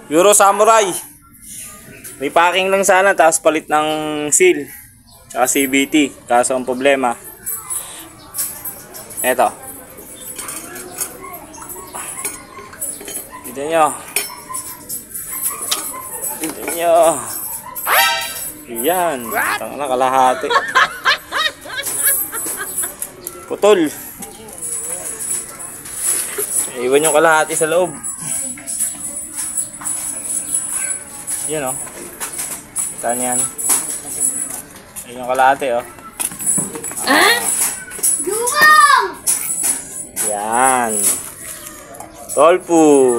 Euro Samurai. Repacking lang sana, tapos palit ng seal. Tsaka CVT. Kaso ang problema, eto. Tignan nyo. Tignan nyo. Yan. Tanga na, kalahati. Putol. Iwan yung kalahati sa loob. Yan o. Kita niyan. Yan yung kalahati o. Yan. Tolpo.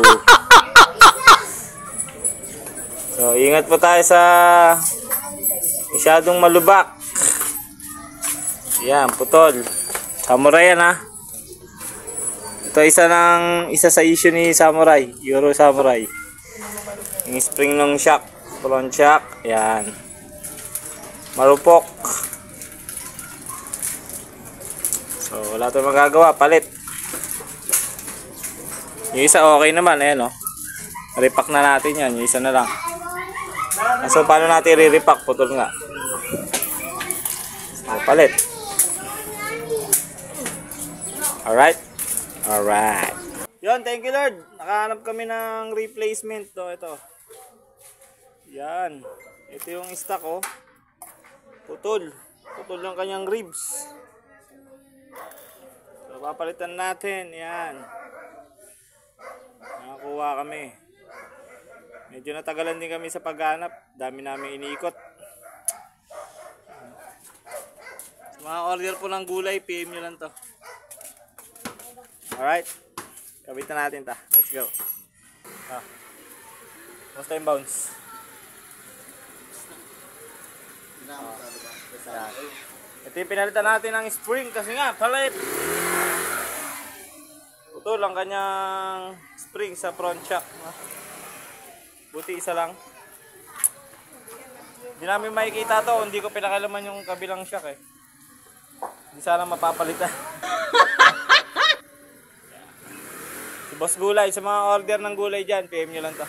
So, ingat po tayo sa masyadong malubak. Yan, putol. Samurai yan ha. Ito isa sa issue ni Samurai, Euro Samurai. Yung spring ng shock, front shock, yan. Marupok. So, wala tayong magagawa, palit. Yung isa okay naman, ayan o. Repack na natin yan, yung isa na lang. So, paano natin re-repack? Putol nga. So, palit. Alright? Alright. Yun, thank you Lord. Nakahanap kami ng replacement. Ito. Yan. Ito yung stock oh. Putol. Putol ng kanyang ribs. So, papalitan natin. Yan. Nakakuha kami. Medyo natagalan din kami sa paghanap. Dami namin iniikot. Sa mga order po ng gulay, PM nyo lang to. Alright. Kabitan natin ta. Let's go. Basta yung bounce. Ito yung pinalitan natin ng spring kasi nga palit. Ito lang kanyang spring sa front shock. Buti isa lang. Hindi namin makikita to. Hindi ko pinakalaman yung kabilang shock eh. Hindi sana mapapalitan. Si Boss Gulay, sa mga order ng gulay dyan, PM nyo lang to.